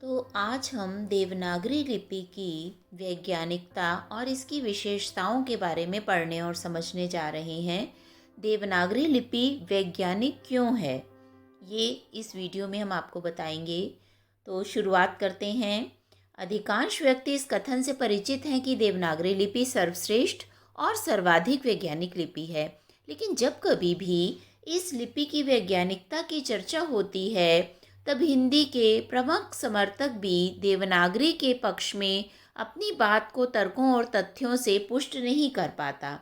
तो आज हम देवनागरी लिपि की वैज्ञानिकता और इसकी विशेषताओं के बारे में पढ़ने और समझने जा रहे हैं। देवनागरी लिपि वैज्ञानिक क्यों है, ये इस वीडियो में हम आपको बताएंगे। तो शुरुआत करते हैं। अधिकांश व्यक्ति इस कथन से परिचित हैं कि देवनागरी लिपि सर्वश्रेष्ठ और सर्वाधिक वैज्ञानिक लिपि है, लेकिन जब कभी भी इस लिपि की वैज्ञानिकता की चर्चा होती है तब हिंदी के प्रमुख समर्थक भी देवनागरी के पक्ष में अपनी बात को तर्कों और तथ्यों से पुष्ट नहीं कर पाता।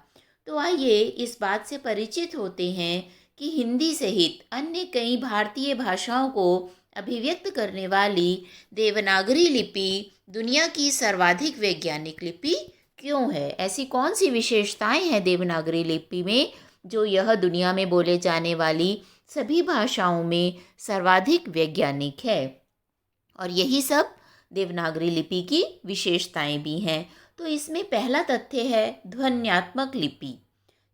तो आइए इस बात से परिचित होते हैं कि हिंदी सहित अन्य कई भारतीय भाषाओं को अभिव्यक्त करने वाली देवनागरी लिपि दुनिया की सर्वाधिक वैज्ञानिक लिपि क्यों है। ऐसी कौन सी विशेषताएं हैं देवनागरी लिपि में जो यह दुनिया में बोले जाने वाली सभी भाषाओं में सर्वाधिक वैज्ञानिक है, और यही सब देवनागरी लिपि की विशेषताएं भी हैं। तो इसमें पहला तथ्य है ध्वन्यात्मक लिपि।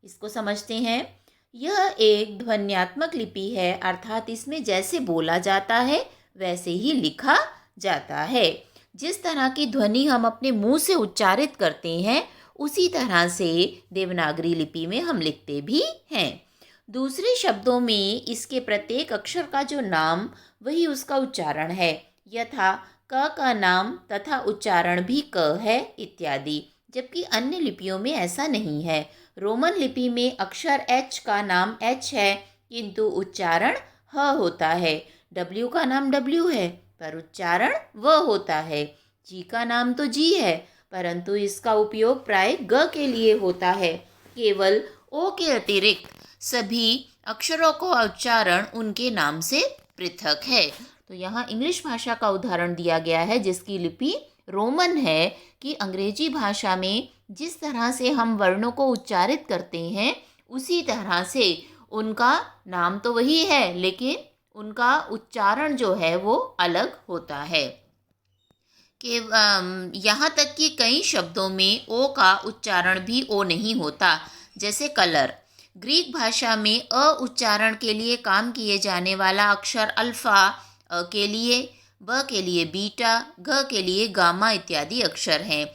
इसको समझते हैं। यह एक ध्वन्यात्मक लिपि है, अर्थात इसमें जैसे बोला जाता है वैसे ही लिखा जाता है। जिस तरह की ध्वनि हम अपने मुंह से उच्चारित करते हैं उसी तरह से देवनागरी लिपि में हम लिखते भी हैं। दूसरे शब्दों में इसके प्रत्येक अक्षर का जो नाम वही उसका उच्चारण है, यथा क का नाम तथा उच्चारण भी क है इत्यादि, जबकि अन्य लिपियों में ऐसा नहीं है। रोमन लिपि में अक्षर H का नाम H है किंतु उच्चारण ह होता है। W का नाम W है पर उच्चारण व होता है। G का नाम तो G है परंतु इसका उपयोग प्राय ग के लिए होता है। केवल ओ के अतिरिक्त सभी अक्षरों का उच्चारण उनके नाम से पृथक है। तो यहाँ इंग्लिश भाषा का उदाहरण दिया गया है जिसकी लिपि रोमन है कि अंग्रेजी भाषा में जिस तरह से हम वर्णों को उच्चारित करते हैं उसी तरह से उनका नाम तो वही है लेकिन उनका उच्चारण जो है वो अलग होता है। कि यहाँ तक कि कई शब्दों में ओ का उच्चारण भी ओ नहीं होता, जैसे कलर। ग्रीक भाषा में अ उच्चारण के लिए काम किए जाने वाला अक्षर अल्फा अ के लिए, ब के लिए बीटा, घ के लिए गामा इत्यादि अक्षर हैं।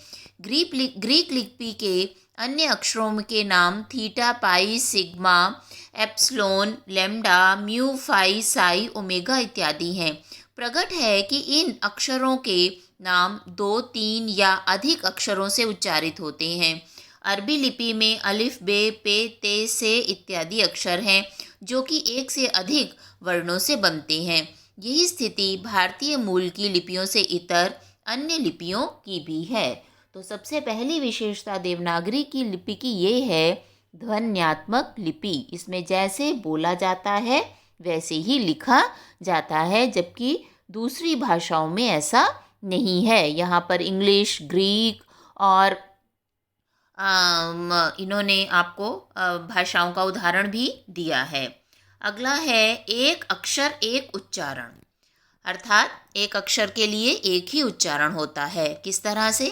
ग्रीक लिपि के अन्य अक्षरों के नाम theta, pi, sigma, epsilon, lambda, mu, phi, psi, omega इत्यादि हैं। प्रकट है कि इन अक्षरों के नाम 2, 3 या अधिक अक्षरों से उच्चारित होते हैं। अरबी लिपि में अलिफ, बे, पे, ते, से इत्यादि अक्षर हैं जो कि एक से अधिक वर्णों से बनते हैं। यही स्थिति भारतीय मूल की लिपियों से इतर अन्य लिपियों की भी है। तो सबसे पहली विशेषता देवनागरी की लिपि की ये है ध्वन्यात्मक लिपि। इसमें जैसे बोला जाता है वैसे ही लिखा जाता है, जबकि दूसरी भाषाओं में ऐसा नहीं है। यहाँ पर इंग्लिश, ग्रीक और इन्होंने आपको भाषाओं का उदाहरण भी दिया है। अगला है एक अक्षर एक उच्चारण, अर्थात एक अक्षर के लिए एक ही उच्चारण होता है। किस तरह से?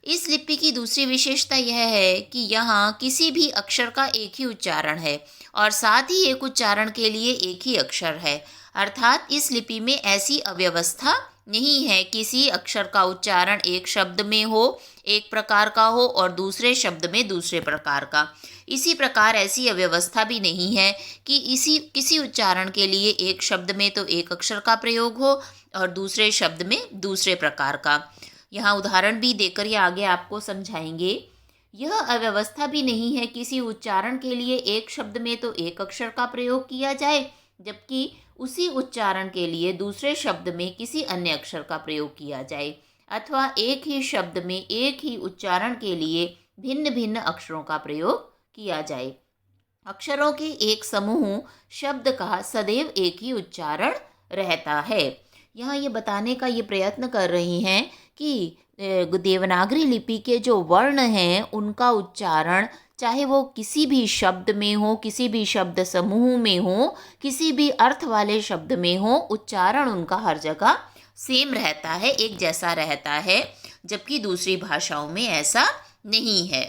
इस लिपि की दूसरी विशेषता यह है कि यहाँ किसी भी अक्षर का एक ही उच्चारण है और साथ ही एक उच्चारण के लिए एक ही अक्षर है, अर्थात इस लिपि में ऐसी अव्यवस्था नहीं है किसी अक्षर का उच्चारण एक शब्द में हो एक प्रकार का हो और दूसरे शब्द में दूसरे प्रकार का। इसी प्रकार ऐसी अव्यवस्था भी नहीं है कि किसी उच्चारण के लिए एक शब्द में तो एक अक्षर का प्रयोग हो और दूसरे शब्द में दूसरे प्रकार का। यहाँ उदाहरण भी देकर ये आगे आपको समझाएंगे। यह अव्यवस्था भी नहीं है किसी उच्चारण के लिए एक शब्द में तो एक अक्षर का प्रयोग किया जाए जबकि उसी उच्चारण के लिए दूसरे शब्द में किसी अन्य अक्षर का प्रयोग किया जाए, अथवा एक ही शब्द में एक ही उच्चारण के लिए भिन्न भिन्न अक्षरों का प्रयोग किया जाए। अक्षरों के एक समूह शब्द का सदैव एक ही उच्चारण रहता है। यहाँ ये बताने का ये प्रयत्न कर रही हैं कि देवनागरी लिपि के जो वर्ण हैं उनका उच्चारण चाहे वो किसी भी शब्द में हो, किसी भी शब्द समूह में हो, किसी भी अर्थ वाले शब्द में हो, उच्चारण उनका हर जगह सेम रहता है, एक जैसा रहता है, जबकि दूसरी भाषाओं में ऐसा नहीं है।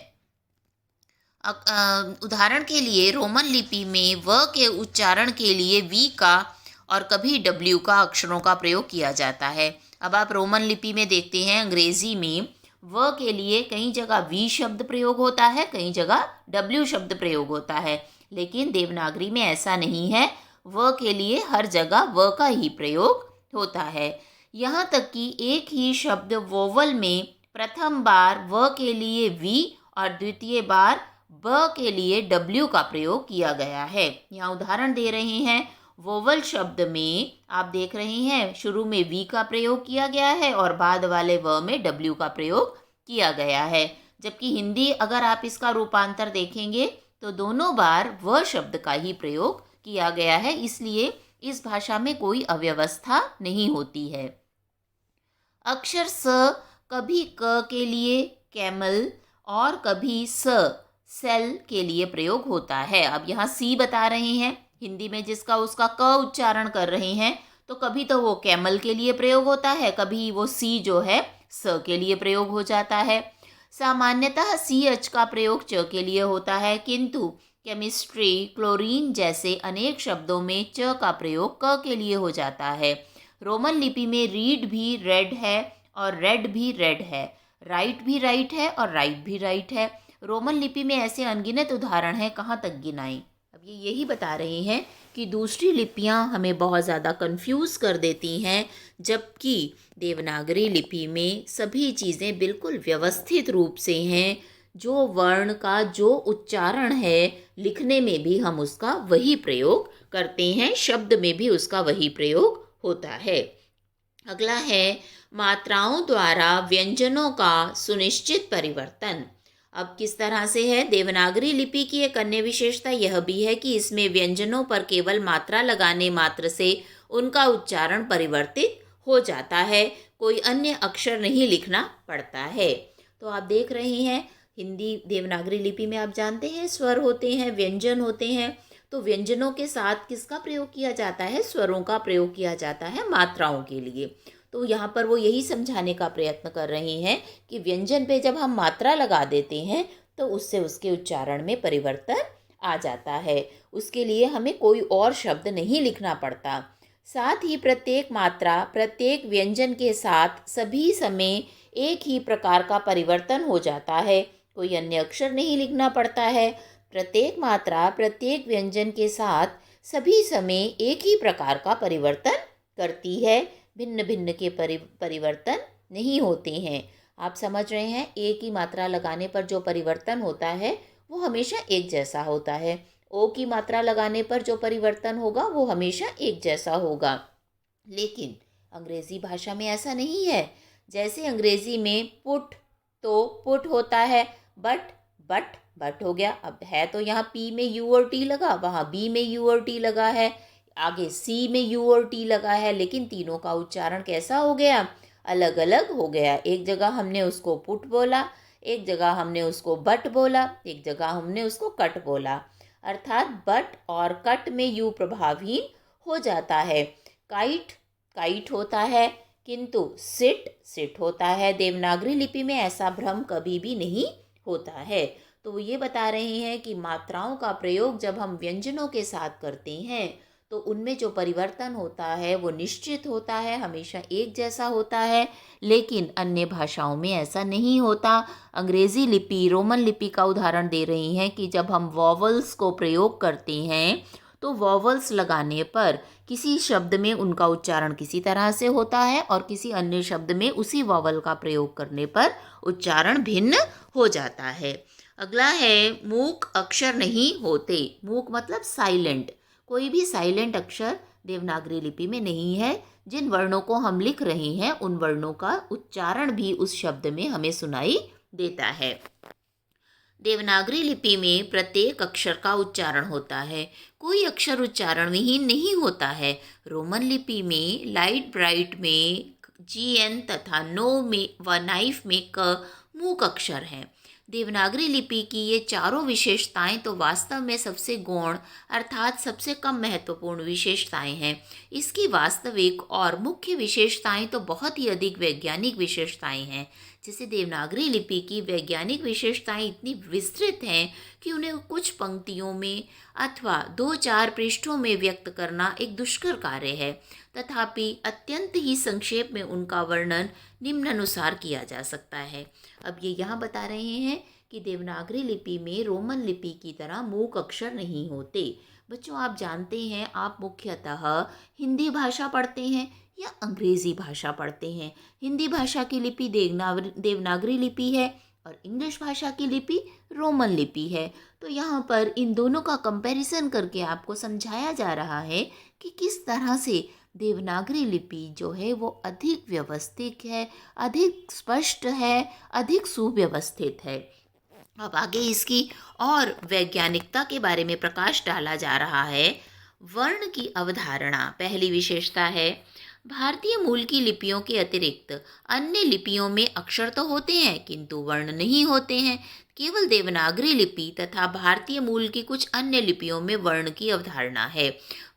उदाहरण के लिए रोमन लिपि में व के उच्चारण के लिए वी का और कभी डब्ल्यू का अक्षरों का प्रयोग किया जाता है। अब आप रोमन लिपि में देखते हैं, अंग्रेजी में व के लिए कई जगह वी शब्द प्रयोग होता है, कई जगह डब्ल्यू शब्द प्रयोग होता है, लेकिन देवनागरी में ऐसा नहीं है। व के लिए हर जगह व का ही प्रयोग होता है। यहाँ तक कि एक ही शब्द वोवल में प्रथम बार व के लिए वी और द्वितीय बार ब के लिए डब्ल्यू का प्रयोग किया गया है। यहाँ उदाहरण दे रहे हैं, वोवल शब्द में आप देख रहे हैं शुरू में वी का प्रयोग किया गया है और बाद वाले व में डब्ल्यू का प्रयोग किया गया है। जबकि हिंदी अगर आप इसका रूपांतर देखेंगे तो दोनों बार व शब्द का ही प्रयोग किया गया है, इसलिए इस भाषा में कोई अव्यवस्था नहीं होती है। अक्षर स कभी क के लिए कैमल और कभी सेल के लिए प्रयोग होता है। अब यहाँ सी बता रहे हैं, हिंदी में जिसका उसका क उच्चारण कर रहे हैं, तो कभी तो वो कैमल के लिए प्रयोग होता है, कभी वो सी जो है स के लिए प्रयोग हो जाता है। सामान्यतः सी एच का प्रयोग च के लिए होता है, किंतु केमिस्ट्री, क्लोरीन जैसे अनेक शब्दों में च का प्रयोग क के लिए हो जाता है। रोमन लिपि में रीड भी रेड है और रेड भी रेड है, राइट भी राइट है और राइट भी राइट है। रोमन लिपि में ऐसे अनगिनत उदाहरण हैं, कहाँ तक गिनाएं। अब ये यही बता रहे हैं कि दूसरी लिपियाँ हमें बहुत ज़्यादा कंफ्यूज कर देती हैं, जबकि देवनागरी लिपि में सभी चीज़ें बिल्कुल व्यवस्थित रूप से हैं। जो वर्ण का जो उच्चारण है, लिखने में भी हम उसका वही प्रयोग करते हैं, शब्द में भी उसका वही प्रयोग होता है। अगला है मात्राओं द्वारा व्यंजनों का सुनिश्चित परिवर्तन। अब किस तरह से है? देवनागरी लिपि की एक अन्य विशेषता यह भी है कि इसमें व्यंजनों पर केवल मात्रा लगाने मात्र से उनका उच्चारण परिवर्तित हो जाता है, कोई अन्य अक्षर नहीं लिखना पड़ता है। तो आप देख रहे हैं, हिंदी देवनागरी लिपि में आप जानते हैं स्वर होते हैं, व्यंजन होते हैं, तो व्यंजनों के साथ किसका प्रयोग किया जाता है? स्वरों का प्रयोग किया जाता है मात्राओं के लिए। तो यहाँ पर वो यही समझाने का प्रयत्न कर रहे हैं कि व्यंजन पे जब हम मात्रा लगा देते हैं तो उससे उसके उच्चारण में परिवर्तन आ जाता है, उसके लिए हमें कोई और शब्द नहीं लिखना पड़ता। साथ ही प्रत्येक मात्रा प्रत्येक व्यंजन के साथ सभी समय एक ही प्रकार का परिवर्तन हो जाता है, कोई अन्य अक्षर नहीं लिखना पड़ता है। प्रत्येक मात्रा प्रत्येक व्यंजन के साथ सभी समय एक ही प्रकार का परिवर्तन करती है, भिन्न भिन्न के परिवर्तन नहीं होते हैं। आप समझ रहे हैं, एक ही मात्रा लगाने पर जो परिवर्तन होता है वो हमेशा एक जैसा होता है। ओ की मात्रा लगाने पर जो परिवर्तन होगा वो हमेशा एक जैसा होगा। लेकिन अंग्रेज़ी भाषा में ऐसा नहीं है। जैसे अंग्रेज़ी में पुट तो पुट होता है, बट हो गया। अब है तो यहाँ पी में यू और टी लगा, वहाँ बी में यू और टी लगा है, आगे सी में यू और टी लगा है, लेकिन तीनों का उच्चारण कैसा हो गया? अलग अलग हो गया। एक जगह हमने उसको पुट बोला, एक जगह हमने उसको बट बोला, एक जगह हमने उसको कट बोला। अर्थात बट और कट में यू प्रभावहीन हो जाता है। काइट होता है, किंतु सिट होता है। देवनागरी लिपि में ऐसा भ्रम कभी भी नहीं होता है। तो वो ये बता रहे हैं कि मात्राओं का प्रयोग जब हम व्यंजनों के साथ करते हैं तो उनमें जो परिवर्तन होता है वो निश्चित होता है, हमेशा एक जैसा होता है, लेकिन अन्य भाषाओं में ऐसा नहीं होता। अंग्रेज़ी लिपि, रोमन लिपि का उदाहरण दे रही हैं कि जब हम वॉवल्स को प्रयोग करते हैं तो वॉवल्स लगाने पर किसी शब्द में उनका उच्चारण किसी तरह से होता है और किसी अन्य शब्द में उसी वॉवल का प्रयोग करने पर उच्चारण भिन्न हो जाता है। अगला है मूक अक्षर नहीं होते। मूक मतलब साइलेंट। कोई भी साइलेंट अक्षर देवनागरी लिपि में नहीं है। जिन वर्णों को हम लिख रहे हैं उन वर्णों का उच्चारण भी उस शब्द में हमें सुनाई देता है। देवनागरी लिपि में प्रत्येक अक्षर का उच्चारण होता है, कोई अक्षर उच्चारण विहीन नहीं होता है। रोमन लिपि में लाइट ब्राइट में GN तथा नो में व नाइफ में क मूक अक्षर हैं। देवनागरी लिपि की ये चारों विशेषताएं तो वास्तव में सबसे गौण अर्थात सबसे कम महत्वपूर्ण विशेषताएं हैं। इसकी वास्तविक और मुख्य विशेषताएं तो बहुत ही अधिक वैज्ञानिक विशेषताएं हैं, जैसे देवनागरी लिपि की वैज्ञानिक विशेषताएं इतनी विस्तृत हैं कि उन्हें कुछ पंक्तियों में अथवा 2-4 पृष्ठों में व्यक्त करना एक दुष्कर कार्य है। तथापि अत्यंत ही संक्षेप में उनका वर्णन निम्नानुसार किया जा सकता है। अब ये यहाँ बता रहे हैं कि देवनागरी लिपि में रोमन लिपि की तरह मूक अक्षर नहीं होते। बच्चों, आप जानते हैं आप मुख्यतः हिंदी भाषा पढ़ते हैं या अंग्रेज़ी भाषा पढ़ते हैं। हिंदी भाषा की लिपि देवनागरी लिपि है और इंग्लिश भाषा की लिपि रोमन लिपि है। तो यहाँ पर इन दोनों का कंपैरिजन करके आपको समझाया जा रहा है कि किस तरह से देवनागरी लिपि जो है वो अधिक व्यवस्थित है, अधिक स्पष्ट है, अधिक सुव्यवस्थित है। अब आगे इसकी और वैज्ञानिकता के बारे में प्रकाश डाला जा रहा है। वर्ण की अवधारणा पहली विशेषता है। भारतीय मूल की लिपियों के अतिरिक्त अन्य लिपियों में अक्षर तो होते हैं किंतु वर्ण नहीं होते हैं। केवल देवनागरी लिपि तथा भारतीय मूल की कुछ अन्य लिपियों में वर्ण की अवधारणा है।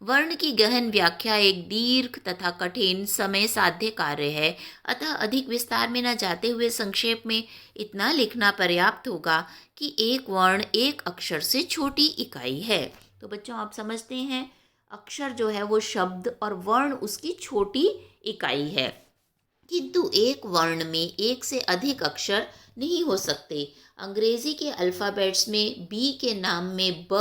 वर्ण की गहन व्याख्या एक दीर्घ तथा कठिन समय साध्य कार्य है। अतः अधिक विस्तार में न जाते हुए संक्षेप में इतना लिखना पर्याप्त होगा कि एक वर्ण एक अक्षर से छोटी इकाई है। तो बच्चों, आप समझते हैं अक्षर जो है वो शब्द और वर्ण उसकी छोटी इकाई है, किंतु एक वर्ण में एक से अधिक अक्षर नहीं हो सकते। अंग्रेजी के अल्फ़ाबेट्स में बी के नाम में ब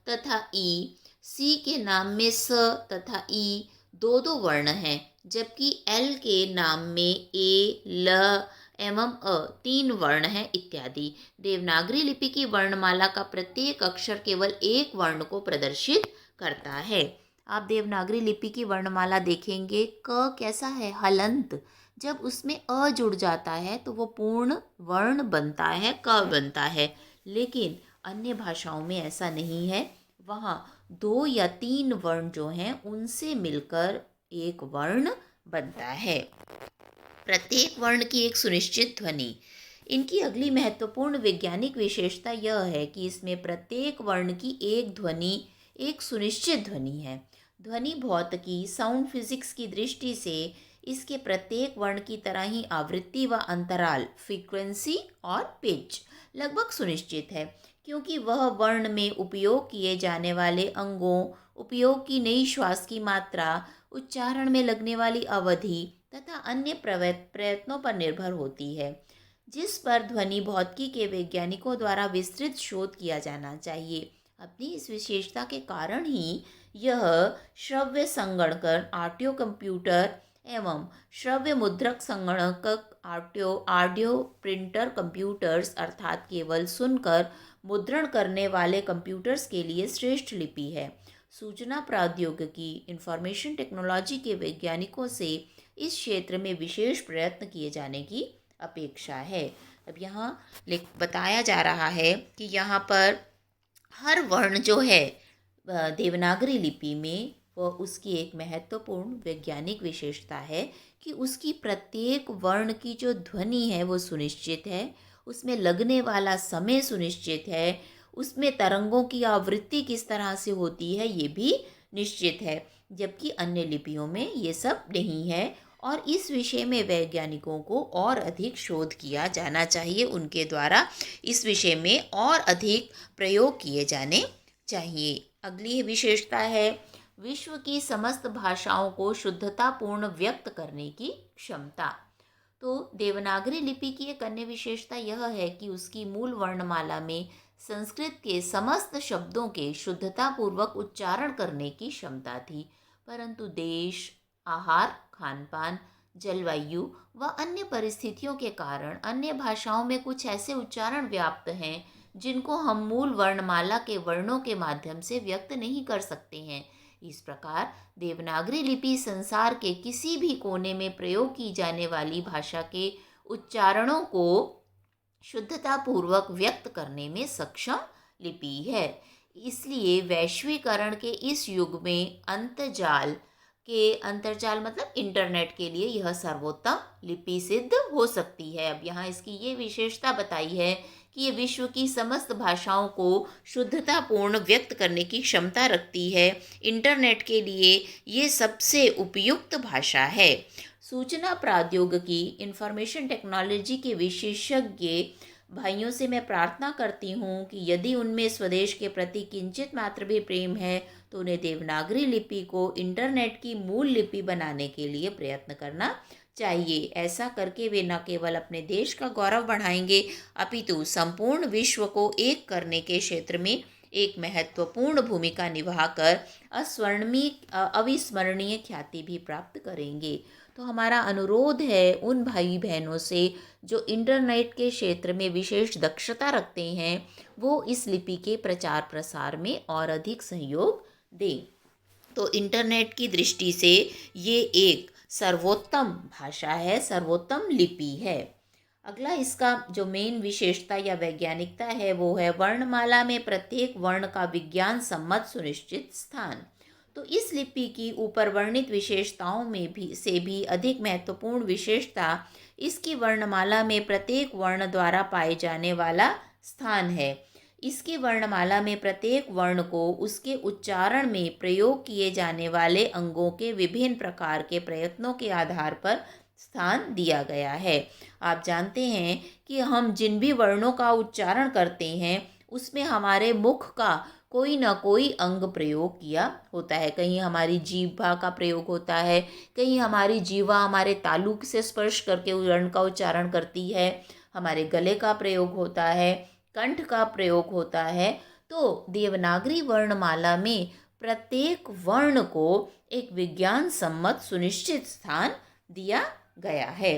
तथा ई, सी के नाम में स तथा ई दो दो वर्ण हैं, जबकि एल के नाम में ए, ल एवं अ तीन वर्ण हैं इत्यादि। देवनागरी लिपि की वर्णमाला का प्रत्येक अक्षर केवल एक वर्ण को प्रदर्शित करता है। आप देवनागरी लिपि की वर्णमाला देखेंगे, क कैसा है, हलंत। जब उसमें अ जुड़ जाता है तो वो पूर्ण वर्ण बनता है, क बनता है। लेकिन अन्य भाषाओं में ऐसा नहीं है, वहाँ 2 या 3 वर्ण जो हैं उनसे मिलकर एक वर्ण बनता है। प्रत्येक वर्ण की एक सुनिश्चित ध्वनि। इनकी अगली महत्वपूर्ण वैज्ञानिक विशेषता यह है कि इसमें प्रत्येक वर्ण की एक ध्वनि एक सुनिश्चित ध्वनि है। ध्वनि भौतिकी साउंड फिजिक्स की दृष्टि से इसके प्रत्येक वर्ण की तरह ही आवृत्ति व अंतराल फ्रीक्वेंसी और पिच लगभग सुनिश्चित है, क्योंकि वह वर्ण में उपयोग किए जाने वाले अंगों, उपयोग की नई श्वास की मात्रा, उच्चारण में लगने वाली अवधि तथा अन्य प्रयत्नों पर निर्भर होती है, जिस पर ध्वनि भौतिकी के वैज्ञानिकों द्वारा विस्तृत शोध किया जाना चाहिए। अपनी इस विशेषता के कारण ही यह श्रव्य संगणक ऑडियो कंप्यूटर एवं श्रव्य मुद्रक संगणक ऑडियो प्रिंटर कंप्यूटर्स अर्थात केवल सुनकर मुद्रण करने वाले कंप्यूटर्स के लिए श्रेष्ठ लिपि है। सूचना प्रौद्योगिकी इंफॉर्मेशन टेक्नोलॉजी के वैज्ञानिकों से इस क्षेत्र में विशेष प्रयत्न किए जाने की अपेक्षा है। अब यहाँ बताया जा रहा है कि यहाँ पर हर वर्ण जो है देवनागरी लिपि में वह उसकी एक महत्वपूर्ण वैज्ञानिक विशेषता है कि उसकी प्रत्येक वर्ण की जो ध्वनि है वो सुनिश्चित है, उसमें लगने वाला समय सुनिश्चित है, उसमें तरंगों की आवृत्ति किस तरह से होती है ये भी निश्चित है, जबकि अन्य लिपियों में ये सब नहीं है। और इस विषय में वैज्ञानिकों को और अधिक शोध किया जाना चाहिए, उनके द्वारा इस विषय में और अधिक प्रयोग किए जाने चाहिए। अगली विशेषता है विश्व की समस्त भाषाओं को शुद्धतापूर्ण व्यक्त करने की क्षमता। तो देवनागरी लिपि की एक अन्य विशेषता यह है कि उसकी मूल वर्णमाला में संस्कृत के समस्त शब्दों के शुद्धतापूर्वक उच्चारण करने की क्षमता थी, परंतु देश, आहार, खानपान, जलवायु व अन्य परिस्थितियों के कारण अन्य भाषाओं में कुछ ऐसे उच्चारण व्याप्त हैं जिनको हम मूल वर्णमाला के वर्णों के माध्यम से व्यक्त नहीं कर सकते हैं। इस प्रकार देवनागरी लिपि संसार के किसी भी कोने में प्रयोग की जाने वाली भाषा के उच्चारणों को शुद्धतापूर्वक व्यक्त करने में सक्षम लिपि है। इसलिए वैश्वीकरण के इस युग में अंतर्जाल मतलब इंटरनेट के लिए यह सर्वोत्तम लिपि सिद्ध हो सकती है। अब यहाँ इसकी ये विशेषता बताई है कि ये विश्व की समस्त भाषाओं को शुद्धतापूर्ण व्यक्त करने की क्षमता रखती है। इंटरनेट के लिए ये सबसे उपयुक्त भाषा है। सूचना प्रौद्योगिकी इंफॉर्मेशन टेक्नोलॉजी के विशेषज्ञ भाइयों से मैं प्रार्थना करती हूँ कि यदि उनमें स्वदेश के प्रति किंचित मात्र भी प्रेम है तो उन्हें देवनागरी लिपि को इंटरनेट की मूल लिपि बनाने के लिए प्रयत्न करना चाहिए। ऐसा करके वे न केवल अपने देश का गौरव बढ़ाएंगे अपितु संपूर्ण विश्व को एक करने के क्षेत्र में एक महत्वपूर्ण भूमिका निभाकर अविस्मरणीय ख्याति भी प्राप्त करेंगे। तो हमारा अनुरोध है उन भाई बहनों से जो इंटरनेट के क्षेत्र में विशेष दक्षता रखते हैं वो इस लिपि के प्रचार प्रसार में और अधिक सहयोग दें। तो इंटरनेट की दृष्टि से ये एक सर्वोत्तम भाषा है, सर्वोत्तम लिपि है। अगला इसका जो मेन विशेषता या वैज्ञानिकता है वो है वर्णमाला में प्रत्येक वर्ण का विज्ञान सम्मत सुनिश्चित स्थान। तो इस लिपि की ऊपर वर्णित विशेषताओं में भी अधिक महत्वपूर्ण विशेषता इसकी वर्णमाला में प्रत्येक वर्ण द्वारा पाए जाने वाला स्थान है। इसकी वर्णमाला में प्रत्येक वर्ण को उसके उच्चारण में प्रयोग किए जाने वाले अंगों के विभिन्न प्रकार के प्रयत्नों के आधार पर स्थान दिया गया है। आप जानते हैं कि हम जिन भी वर्णों का उच्चारण करते हैं उसमें हमारे मुख का कोई ना कोई अंग प्रयोग किया होता है। कहीं हमारी जीभा का प्रयोग होता है, कहीं हमारी जीवा हमारे तालु से स्पर्श करके वर्ण का उच्चारण करती है, हमारे गले का प्रयोग होता है, कंठ का प्रयोग होता है। तो देवनागरी वर्णमाला में प्रत्येक वर्ण को एक विज्ञान सम्मत सुनिश्चित स्थान दिया गया है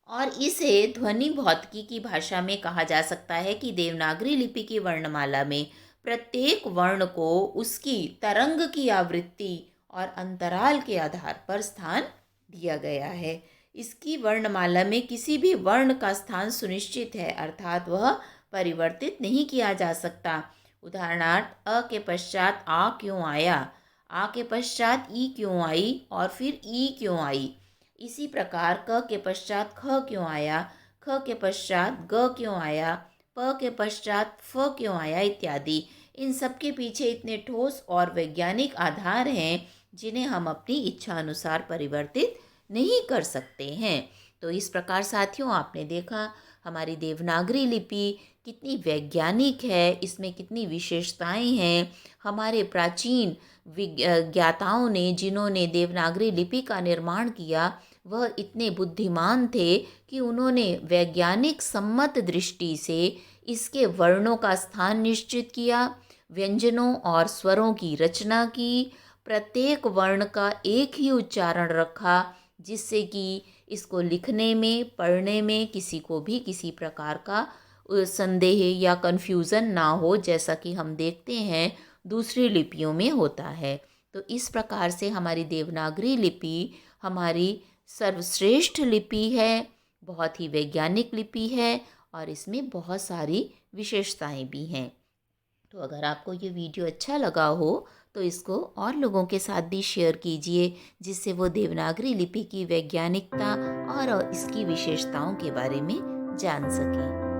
और इसे ध्वनि भौतिकी की भाषा में कहा जा सकता है कि देवनागरी लिपि की वर्णमाला में प्रत्येक वर्ण को उसकी तरंग की आवृत्ति और अंतराल के आधार पर स्थान दिया गया है। इसकी वर्णमाला में किसी भी वर्ण का स्थान सुनिश्चित है, अर्थात वह परिवर्तित नहीं किया जा सकता। उदाहरणार्थ अ के पश्चात आ क्यों आया, आ के पश्चात ई क्यों आई और फिर ई क्यों आई। इसी प्रकार क के पश्चात ख क्यों आया, ख के पश्चात ग क्यों आया, प के पश्चात फ क्यों आया इत्यादि। इन सब के पीछे इतने ठोस और वैज्ञानिक आधार हैं जिन्हें हम अपनी इच्छा अनुसार परिवर्तित नहीं कर सकते हैं। तो इस प्रकार साथियों आपने देखा हमारी देवनागरी लिपि कितनी वैज्ञानिक है, इसमें कितनी विशेषताएं हैं। हमारे प्राचीन ज्ञाताओं ने जिन्होंने देवनागरी लिपि का निर्माण किया वह इतने बुद्धिमान थे कि उन्होंने वैज्ञानिक सम्मत दृष्टि से इसके वर्णों का स्थान निश्चित किया, व्यंजनों और स्वरों की रचना की, प्रत्येक वर्ण का एक ही उच्चारण रखा जिससे कि इसको लिखने में पढ़ने में किसी को भी किसी प्रकार का संदेह या कन्फ्यूज़न ना हो, जैसा कि हम देखते हैं दूसरी लिपियों में होता है। तो इस प्रकार से हमारी देवनागरी लिपि हमारी सर्वश्रेष्ठ लिपि है, बहुत ही वैज्ञानिक लिपि है और इसमें बहुत सारी विशेषताएं भी हैं। तो अगर आपको ये वीडियो अच्छा लगा हो तो इसको और लोगों के साथ भी शेयर कीजिए जिससे वो देवनागरी लिपि की वैज्ञानिकता और इसकी विशेषताओं के बारे में जान सकें।